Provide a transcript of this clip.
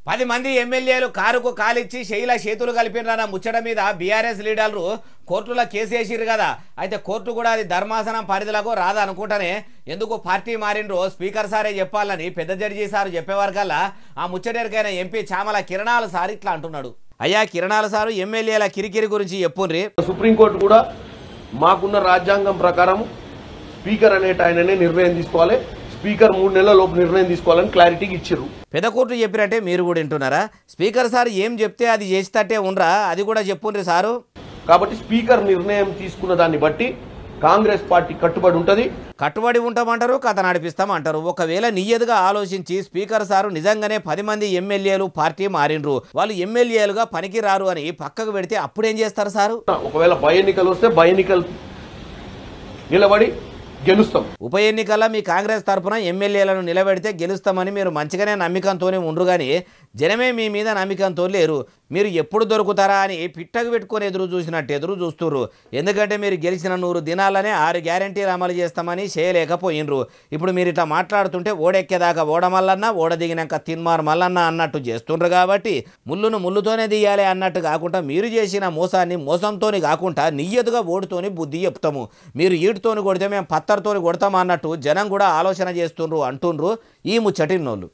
10 మంది ఎమ్మెల్యేలు కారుకు కాలిచ్చి శైల చేతులు కలిపినన్న ముచ్చట మీద బీఆర్ఎస్ లీడర్లు కోర్టులో కేసు వేసిరు కదా. అయితే కోర్టు కూడా అది ధర్మాసనం పరిధిలకు రాదనుకుంటానే ఎందుకు పార్టీ మారినరో స్పీకర్ సారే చెప్పాలని పెద్ద జడ్జి సారు చెప్పేవారు కల్లా ఆ ముచ్చటెరికైన ఎంపీ చామల కిరణాల సార్ ఇట్లా అంటున్నాడు. అయ్యా కిరణాల సారు ఎమ్మెల్యేల కిరికిరి గురించి చెప్పుండ్రి. సుప్రీంకోర్టు కూడా మాకున్న రాజ్యాంగం ప్రకారం స్పీకర్ అనేట ఆయననే నిర్ణయం తీసుకోవాలి, స్పీకర్ 3 నెలల లోపు నిర్ణయం తీసుకోవాలని క్లారిటీకి ఇచ్చారు. పెద్ద కోర్టు చెప్పినట్టే మీరు కూడా వింటున్నారా? స్పీకర్ సార్ ఏం చెప్తే అది చేసేటట్టే ఉండరా, అది కూడా చెప్పుండ్రి సారు. కాబట్టి స్పీకర్ నిర్ణయం తీసుకున్న దాన్ని బట్టి కాంగ్రెస్ పార్టీ కట్టుబడి ఉంటుంది. కట్టుబడి ఉంటామంటారు, కథ నడిపిస్తామంటారు. ఒకవేళ నియ్యదుగా ఆలోచించి స్పీకర్ సారు నిజంగానే 10 మంది ఎమ్మెల్యేలు పార్టీ మారినరు, వాళ్ళు ఎమ్మెల్యేలుగా పనికి రారు అని పక్కకు పెడితే అప్పుడేం చేస్తారు సారు? ఒకవేళ బై ఎన్నికలు వస్తే బై ఎన్నికలు నిలబడి గెలుస్తాం. ఉప ఎన్నికల్లో మీ కాంగ్రెస్ తరఫున ఎమ్మెల్యేలను నిలబెడితే గెలుస్తామని మీరు మంచిగానే నమ్మకంతోనే ఉండరు, కానీ జనమే మీ మీద నమ్మకంతో లేరు. మీరు ఎప్పుడు దొరుకుతారా అని పిట్టకు పెట్టుకొని ఎదురు చూసినట్టు ఎదురు చూస్తుర్రు. ఎందుకంటే మీరు గెలిచిన 100 దినాలనే 6 గ్యారెంటీలు అమలు చేస్తామని చేయలేకపోయినరు. ఇప్పుడు మీరు ఇట్లా మాట్లాడుతుంటే ఓడెక్కేదాకా ఓడమల్లన్నా, ఓడ దిగినాక తిన్మార్ మల్లన్నా అన్నట్టు చేస్తుండ్రు. కాబట్టి ముళ్ళును ముళ్ళుతోనే తీయాలి అన్నట్టు కాకుండా మీరు చేసిన మోసాన్ని మోసంతోని కాకుండా నియ్యదుగా ఓటుతోని బుద్ధి చెప్తాము, మీరు ఈటుతోని కొడితే మేము పత్తర్తోని కొడతాము అన్నట్టు జనం కూడా ఆలోచన చేస్తుండ్రు అంటుండ్రు ఈ ముచ్చటిన్నోళ్ళు.